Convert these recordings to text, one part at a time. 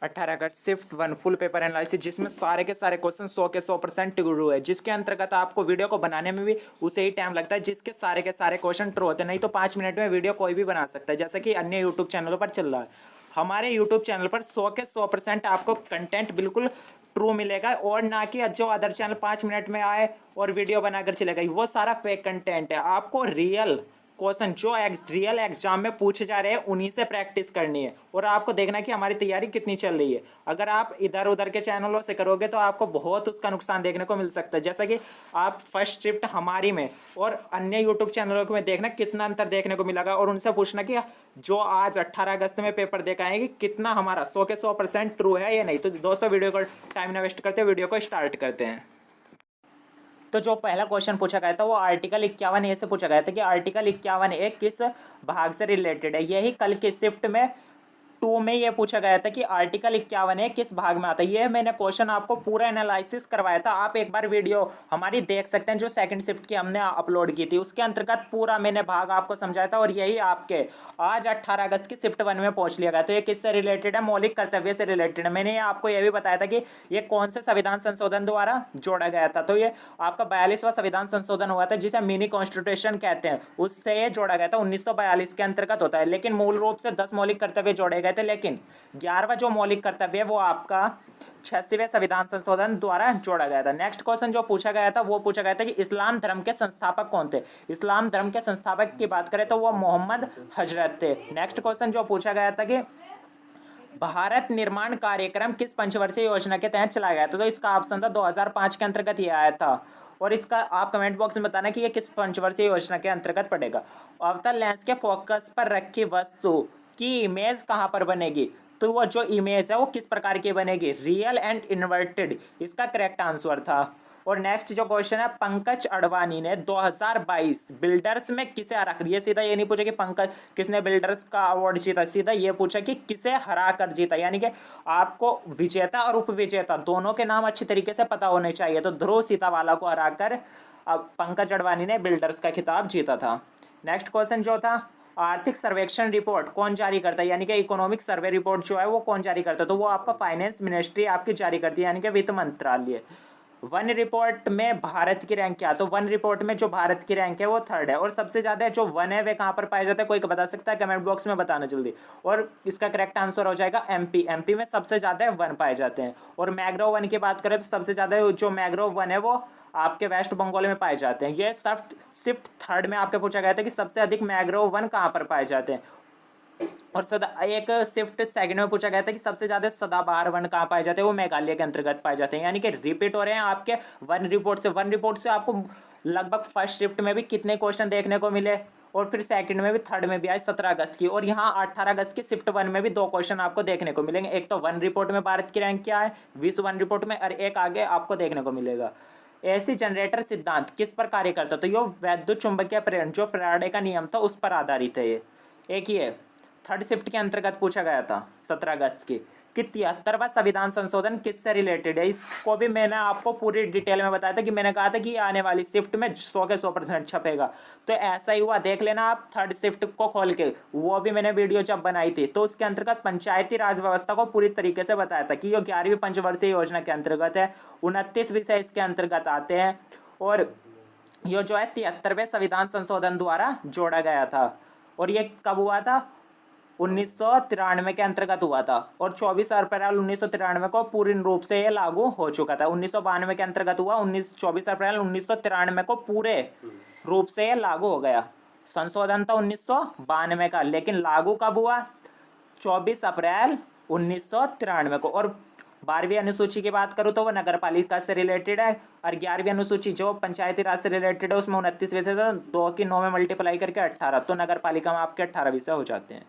18 अगस्त shift 1 full paper analysis, जिसमें सारे के सारे क्वेश्चन 100 के 100% ट्रू है, जिसके अंतर्गत आपको वीडियो को बनाने में भी उसे ही टाइम लगता है, जिसके सारे के सारे क्वेश्चन ट्रू होते हैं। नहीं तो 5 मिनट में वीडियो कोई भी बना सकता है, जैसा कि अन्य यूट्यूब चैनलों पर चल रहा है। हमारे यूट्यूब चैनल पर 100 के 100% आपको कंटेंट बिल्कुल ट्रू मिलेगा, और ना कि जो अदर चैनल 5 मिनट में आए और वीडियो बनाकर चलेगा, वो सारा फेक कंटेंट है। आपको रियल क्वेश्चन जो रियल एग्जाम में पूछे जा रहे हैं उन्हीं से प्रैक्टिस करनी है, और आपको देखना है कि हमारी तैयारी कितनी चल रही है। अगर आप इधर उधर के चैनलों से करोगे तो आपको बहुत उसका नुकसान देखने को मिल सकता है, जैसा कि आप फर्स्ट शिफ्ट हमारी में और अन्य यूट्यूब चैनलों में देखना कितना अंतर देखने को मिलेगा, और उनसे पूछना कि जो आज 18 अगस्त में पेपर देकर आएंगे कितना हमारा 100 के 100% ट्रू है या नहीं। तो दोस्तों, वीडियो को टाइम ना वेस्ट करते, वीडियो को स्टार्ट करते हैं। तो जो पहला क्वेश्चन पूछा गया था वो आर्टिकल 51A से पूछा गया था कि आर्टिकल 51A किस भाग से रिलेटेड है। यही कल की शिफ्ट में 2 में ये पूछा गया था कि आर्टिकल 51A किस भाग में आता है। ये मैंने क्वेश्चन आपको पूरा एनालिसिस करवाया था, आप एक बार वीडियो हमारी देख सकते हैं जो सेकंड शिफ्ट की हमने अपलोड की थी, उसके अंतर्गत पूरा मैंने भाग आपको समझाया था। और यही आपके आज 18 अगस्त की शिफ्ट 1 में पहुंच लिया गया। तो ये किससे रिलेटेड है? मौलिक कर्तव्य से रिलेटेड है। मैंने आपको यह भी बताया था कि ये कौन से संविधान संशोधन द्वारा जोड़ा गया था। तो ये आपका 42वां संविधान संशोधन हुआ था, जिसे मिनी कॉन्स्टिट्यूशन कहते हैं, उससे ये जोड़ा गया था, 1942 के अंतर्गत होता है। लेकिन मूल रूप से 10 मौलिक कर्तव्य जोड़े गए थे, लेकिन 11वां जो मौलिक कर्तव्य है वो आपका 86वें संविधान संशोधन द्वारा जोड़ा गया था। नेक्स्ट क्वेश्चन जो पूछा गया था वो पूछा गया था कि इस्लाम धर्म के संस्थापक कौन थे। इस्लाम धर्म के संस्थापक की बात करें तो वो मोहम्मद हजरत थे। नेक्स्ट क्वेश्चन जो पूछा गया था कि भारत निर्माण कार्यक्रम किस पंचवर्षीय योजना के तहत चलाया गया था। तो इसका ऑप्शन था 2005 के अंतर्गत ये आया था, और इसका आप कमेंट बॉक्स में बताना कि ये किस पंचवर्षीय योजना के अंतर्गत पड़ेगा। अवतल लेंस के फोकस पर रखी वस्तु की इमेज कहां पर बनेगी। तो वो जो इमेज है वो किस प्रकार की बनेगी? रियल एंड इन्वर्टेड, इसका करेक्ट आंसर था। और नेक्स्ट जो क्वेश्चन है, पंकज अडवाणी ने 2022 बिल्डर्स में किसे हरा कर, ये सीधा ये नहीं पूछा कि पंकज किसने बिल्डर्स का अवार्ड जीता, सीधा ये पूछा कि किसे हरा कर जीता। यानी कि आपको विजेता और उपविजेता दोनों के नाम अच्छी तरीके से पता होने चाहिए। तो ध्रुव सीतावाला को हराकर अब पंकज अडवाणी ने बिल्डर्स का खिताब जीता था। नेक्स्ट क्वेश्चन जो था, आर्थिक सर्वेक्षण रिपोर्ट कौन जारी करता है, यानी कि इकोनॉमिक सर्वे रिपोर्ट जो है वो कौन जारी करता है। तो वो आपका फाइनेंस मिनिस्ट्री आपकी जारी करती है, यानी कि वित्त मंत्रालय। वन रिपोर्ट में भारत की रैंक क्या? तो वन रिपोर्ट में जो भारत की रैंक है वो 3rd है, और सबसे ज्यादा जो वन है वे कहां पर पाए जाते हैं, कोई बता सकता है? कमेंट बॉक्स में बताना जल्दी। और इसका करेक्ट आंसर हो जाएगा एमपी। एमपी में सबसे ज्यादा वन पाए जाते हैं। और मैग्रोव वन की बात करें तो सबसे ज्यादा जो मैग्रोव वन है वो आपके वेस्ट बंगाल में पाए जाते हैं। ये शिफ्ट 3rd में आपके पूछा गया था कि सबसे अधिक मैग्रोव वन कहां पर पाए जाते हैं। और एक शिफ्ट सेकंड में पूछा गया था कि सबसे ज्यादा सदाबहार वन कहाँ पाए जाते हैं, वो मेघालय के अंतर्गत पाए जाते हैं। यानी कि रिपीट हो रहे हैं आपके वन रिपोर्ट से। वन रिपोर्ट से आपको लगभग फर्स्ट शिफ्ट में भी कितने क्वेश्चन देखने को मिले, और फिर सेकंड में भी, थर्ड में भी आए 17 अगस्त की, और यहाँ 18 अगस्त की शिफ्ट 1 में भी 2 क्वेश्चन आपको देखने को मिलेंगे। एक तो वन रिपोर्ट में भारत की रैंक क्या है, विश्व वन रिपोर्ट में, और एक आगे आपको देखने को मिलेगा एसी जनरेटर सिद्धांत किस पर कार्य करता। तो ये वैद्युत चुंबकीय प्रेरण जो फैराडे का नियम था उस पर आधारित है। ये एक ही है, थर्ड शिफ्ट के अंतर्गत पूछा गया था 17 अगस्त की कि 73वां संविधान संशोधन किससे रिलेटेड है। इसको भी मैंने आपको पूरी डिटेल में बताया था कि मैंने कहा था कि आने वाली शिफ्ट में 100 के 100% छपेगा। तो ऐसा ही हुआ, देख लेना आप थर्ड शिफ्ट को खोल के, वो भी मैंने वीडियो जब बनाई थी तो उसके अंतर्गत पंचायती राज व्यवस्था को पूरी तरीके से बताया था कि ये 11वीं पंचवर्षीय योजना के अंतर्गत है। 29 विषय इसके अंतर्गत आते हैं, और ये जो है 73वें संविधान संशोधन द्वारा जोड़ा गया था। और ये कब हुआ था? 1993 के अंतर्गत हुआ था, और 24 अप्रैल 1993 को पूर्ण रूप से ये लागू हो चुका था। 1992 के अंतर्गत हुआ, 24 अप्रैल 1993 को पूरे रूप से ये लागू हो गया। संशोधन था 1992 का, लेकिन लागू कब हुआ? 24 अप्रैल 1993 को। और 12वीं अनुसूची की बात करूँ तो वो नगर पालिका से रिलेटेड है, और 11वीं अनुसूची जो पंचायती राज से रिलेटेड है उसमें 29 विषय था, 2 की 9 में मल्टीप्लाई करके 18, तो नगर पालिका में आपके 18 विषय हो जाते हैं।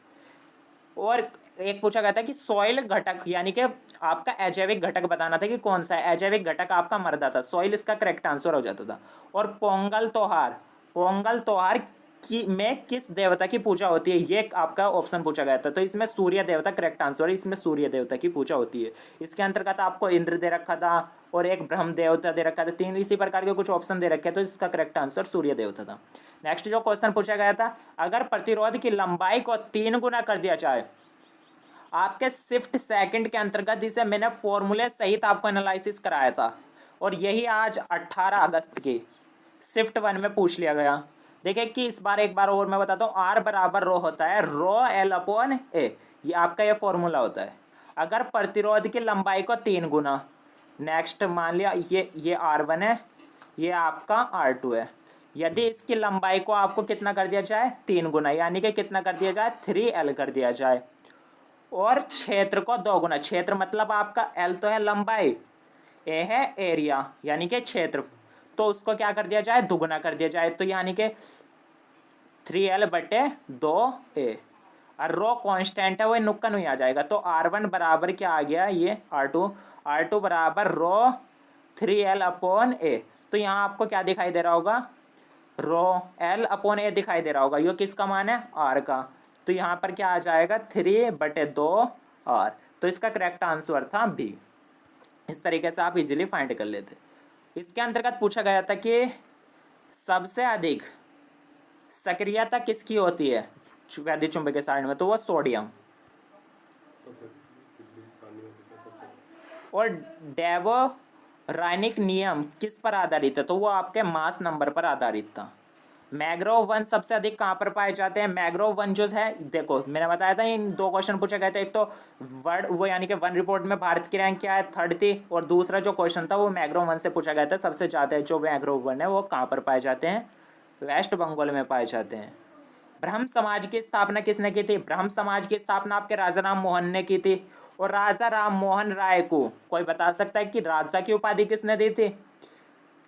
और एक पूछा गया था कि सॉइल घटक, यानी कि आपका अजैविक घटक बताना था कि कौन सा है। अजैविक घटक आपका मृदा था, सॉइल इसका करेक्ट आंसर हो जाता था। और पोंगल त्योहार, पोंगल त्योहार की में किस देवता की पूजा होती है, ये आपका ऑप्शन पूछा गया था। तो इसमें सूर्य देवता करेक्ट आंसर है, इसमें सूर्य देवता की पूजा होती है। इसके अंतर्गत आपको इंद्र दे रखा था और एक ब्रह्म देवता दे रखा था, 3 इसी प्रकार के कुछ ऑप्शन दे रखे, तो इसका करेक्ट आंसर सूर्य देवता था। नेक्स्ट जो क्वेश्चन पूछा गया था, अगर प्रतिरोध की लंबाई को 3 गुना कर दिया जाए, आपके शिफ्ट सेकंड के अंतर्गत इसे मैंने फॉर्मूले सहित आपको एनालिसिस कराया था, और यही आज 18 अगस्त की शिफ्ट 1 में पूछ लिया गया। देखिए कि इस बार एक बार और मैं बताता हूँ, आर बराबर रो होता है रो एल अपॉन ए, ये आपका ये फॉर्मूला होता है। अगर प्रतिरोध की लंबाई को 3 गुना, नेक्स्ट मान लिया ये R1 है, ये आपका R2 है, यदि इसकी लंबाई को आपको कितना कर दिया जाए 3 गुना, यानी कि कितना कर दिया जाए 3L कर दिया जाए, और क्षेत्र को 2 गुना, क्षेत्र मतलब आपका L तो है लंबाई, ए है एरिया यानी कि क्षेत्र, तो उसको क्या कर दिया जाए दुगुना कर दिया जाए, तो यानी कि 3L/2A। और रो कांस्टेंट है वो नुक्कड़ नहीं आ जाएगा, तो R1 बराबर क्या आ गया ये R2 बराबर रो 3L/A। तो यहाँ आपको क्या दिखाई दे रहा होगा रो L/A दिखाई दे रहा होगा, ये किसका मान है R का, तो यहाँ पर क्या आ जाएगा 3/2R। तो इसका करेक्ट आंसर था बी। इस तरीके से आप इजीली फाइंड कर लेते। इसके अंतर्गत पूछा गया था कि सबसे अधिक सक्रियता किसकी होती है वैद्युत चुंबकीय सारणी में, तो वो सोडियम। और डेवो रायनिक नियम किस पर आधारित है, तो वो आपके मास नंबर पर आधारित था। मैग्रोव वन सबसे अधिक कहाँ पर पाए जाते हैं, मैग्रोव वन जो है देखो मैंने बताया था इन 2 क्वेश्चन पूछे गए थे, एक तो वर्ल्ड वो यानी कि वन रिपोर्ट में भारत की रैंक क्या है 3rd थी, और दूसरा जो क्वेश्चन था वो मैग्रोव वन से पूछा गया था, सबसे ज़्यादा जो मैग्रोव वन है वो कहाँ पर पाए जाते हैं, वेस्ट बंगाल में पाए जाते हैं। ब्रह्म समाज की स्थापना किसने की थी, ब्रह्म समाज की स्थापना आपके राजा राम मोहन ने की थी, और राजा राम मोहन राय को कोई बता सकता है कि राजा की उपाधि किसने दी थी,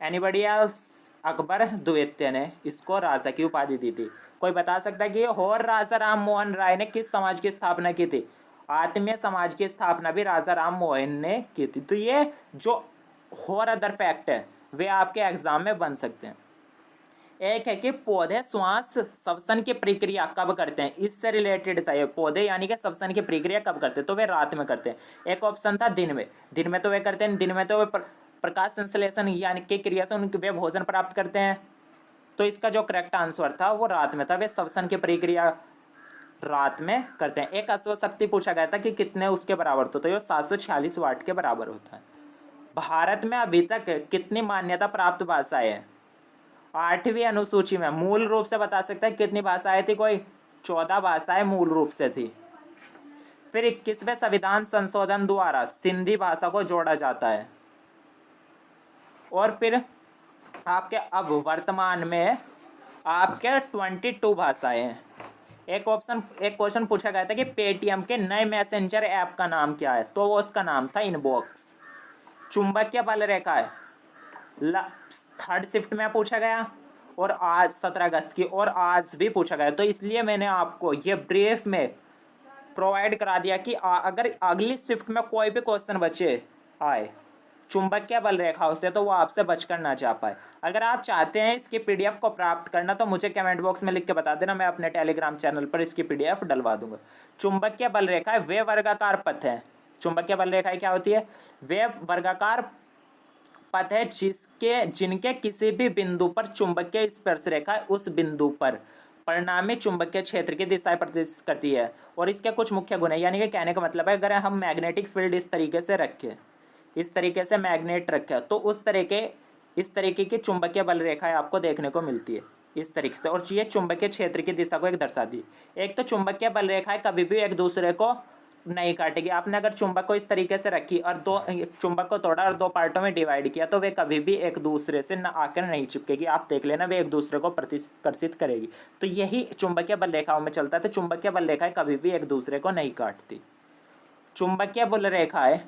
एनीबडी एल्स, अकबर द्वितीय ने इसको राजा की उपाधि दी थी। कोई बता सकता है कि और राजा राम मोहन राय ने किस समाज की स्थापना की थी, आत्मीय समाज की स्थापना भी राजा राम मोहन ने की थी। तो ये जो और अदर फैक्ट है वे आपके एग्जाम में बन सकते हैं। एक है कि पौधे श्वास श्वसन की प्रक्रिया कब करते हैं, इससे रिलेटेड था ये, पौधे यानी कि श्वसन की प्रक्रिया कब करते हैं, तो वे रात में करते हैं। एक ऑप्शन था दिन में तो वे करते हैं, दिन में तो वे प्रकाश संश्लेषण यानी कि क्रिया से उनके वे भोजन प्राप्त करते हैं, तो इसका जो करेक्ट आंसर था वो रात में था, वे श्वसन की प्रक्रिया रात में करते हैं। एक अश्व शक्ति पूछा गया था कि कितने उसके बराबर होता है, तो ये 746 वाट के बराबर होता है। भारत में अभी तक कितनी मान्यता प्राप्त भाषाएं हैं, 8वीं अनुसूची में मूल रूप से बता सकता है कितनी भाषाएं थी, कोई 14 भाषाएं मूल रूप से थी। फिर 21वें संविधान संशोधन द्वारा सिंधी भाषा को जोड़ा जाता है, और फिर आपके अब वर्तमान में आपके 22 भाषाएं हैं। एक क्वेश्चन पूछा गया था कि पेटीएम के नए मैसेंजर ऐप का नाम क्या है, तो वो उसका नाम था इनबॉक्स। चुंबकीय बल रेखा है 3rd शिफ्ट में पूछा गया, और आज 17 अगस्त की, और आज भी पूछा गया, तो इसलिए मैंने आपको ये ब्रीफ में प्रोवाइड करा दिया कि अगर अगली शिफ्ट में कोई भी क्वेश्चन बचे आए चुंबकीय बल रेखाओं से, तो वो आपसे बचकर ना जा पाए। अगर आप चाहते हैं इसकी पीडीएफ को प्राप्त करना तो मुझे कमेंट बॉक्स में लिख के बता देना, मैं अपने टेलीग्राम चैनल पर इसकी पीडीएफ डलवा दूंगा। चुंबकीय बल रेखाएं वे वर्गाकार पथ है, चुंबकीय बल रेखाएं क्या होती है, वे वर्गाकार पथ है जिनके किसी भी बिंदु पर चुंबकीय स्पर्श रेखा उस बिंदु पर परिणामी चुंबकीय क्षेत्र की दिशा प्रदर्शित करती है। और इसके कुछ मुख्य गुण है, यानी कि कहने का मतलब है अगर हम मैग्नेटिक फील्ड इस तरीके से रखें, इस तरीके से मैग्नेट रखें, तो इस तरीके की चुंबकीय बल रेखाएं आपको देखने को मिलती है इस तरीके से, और ये चुंबकीय क्षेत्र की दिशा को एक दर्शाती है। एक तो चुंबकीय बल रेखाएं कभी भी एक दूसरे को नहीं काटेगी। आपने अगर चुंबक को इस तरीके से रखी और चुंबक को तोड़ा और 2 पार्टों में डिवाइड किया, तो वे कभी भी एक दूसरे से न आकर नहीं चिपकेगी। आप देख लेना, वे एक दूसरे को प्रतिकर्षित करेगी। तो यही चुंबकीय बल रेखाओं में चलता है। तो चुंबकीय बल रेखाएं कभी भी एक दूसरे को नहीं काटती। चुंबकीय बल रेखाएं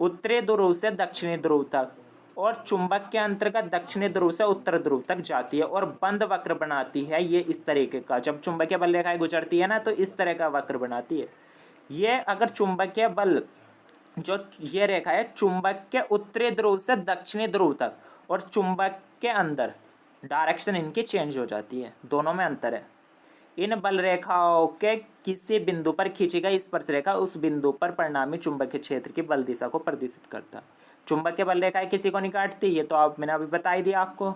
उत्तरी ध्रुव से दक्षिणी ध्रुव तक और चुंबक के अंतर्गत दक्षिणी ध्रुव से उत्तर ध्रुव तक जाती है और बंद वक्र बनाती है। ये इस तरीके का, जब चुंबकीय बल रेखाएं गुजरती है ना, तो इस तरह का वक्र बनाती है। ये अगर चुंबकीय बल जो ये रेखा है चुंबक के उत्तरी ध्रुव से दक्षिणी ध्रुव तक, और चुंबक के अंदर डायरेक्शन इनकी चेंज हो जाती है, दोनों में अंतर है। इन बल रेखाओं के किसी बिंदु पर खींची गई स्पर्श रेखा उस बिंदु पर परिणामी चुंबकीय क्षेत्र की बल दिशा को प्रदर्शित करता है। चुंबकीय बल रेखाएं किसी को नहीं काटती, ये तो मैंने अभी बता ही दिया आपको।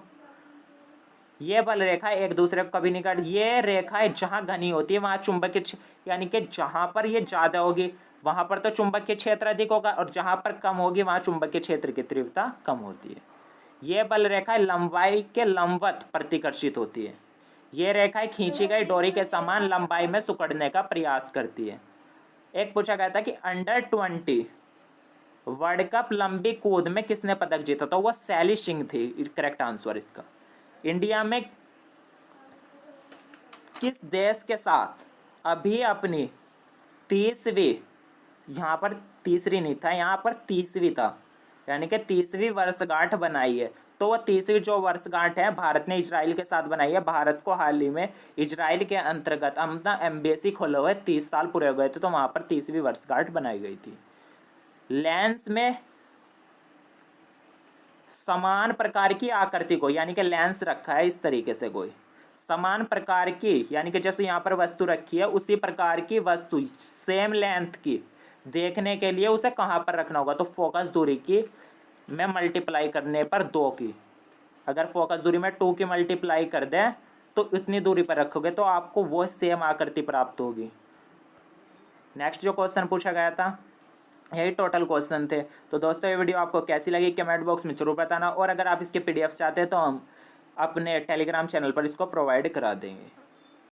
ये बल रेखा एक दूसरे को कभी नहीं काटती। ये रेखाएं जहां घनी होती है वहां चुंबकीय यानी कि जहां पर ये ज्यादा होगी वहां पर तो चुंबकीय क्षेत्र अधिक होगा और जहां पर कम होगी वहां चुंबकीय क्षेत्र की तीव्रता कम होती है। यह बल रेखा लंबाई के लंबवत प्रतिकर्षित होती है। यह रेखाएं खींची गई डोरी के समान लंबाई में सिकुड़ने का प्रयास करती है। एक पूछा गया था कि अंडर-20 वर्ल्ड कप लंबी कूद में किसने पदक जीता, तो वह सैली सिंह थी करेक्ट आंसर इसका। इंडिया में किस देश के साथ अभी अपनी 30वीं, यहाँ पर तीसरी नहीं था, यहाँ पर 30वीं था, यानी कि 30वीं वर्षगांठ बनाई है। तो वह 30वीं जो वर्षगांठ है भारत ने इजराइल के साथ बनाई है। भारत को हाल ही में इजराइल के अंतर्गत अपना एम्बेसी खोले हुए 30 साल पूरे हो गए थे, तो वहाँ पर 30वीं वर्षगांठ बनाई गई थी। लेंस में समान प्रकार की आकृति को, यानी कि लेंस रखा है इस तरीके से, कोई समान प्रकार की, यानी कि जैसे यहाँ पर वस्तु रखी है उसी प्रकार की वस्तु सेम लेंथ की देखने के लिए उसे कहाँ पर रखना होगा, तो फोकस दूरी की में मल्टीप्लाई करने पर 2 की, अगर फोकस दूरी में 2 की मल्टीप्लाई कर दें तो इतनी दूरी पर रखोगे तो आपको वो सेम आकृति प्राप्त होगी। नेक्स्ट जो क्वेश्चन पूछा गया था, यही टोटल क्वेश्चन थे। तो दोस्तों ये वीडियो आपको कैसी लगी कमेंट बॉक्स में जरूर बताना, और अगर आप इसके PDF चाहते हैं तो हम अपने टेलीग्राम चैनल पर इसको प्रोवाइड करा देंगे।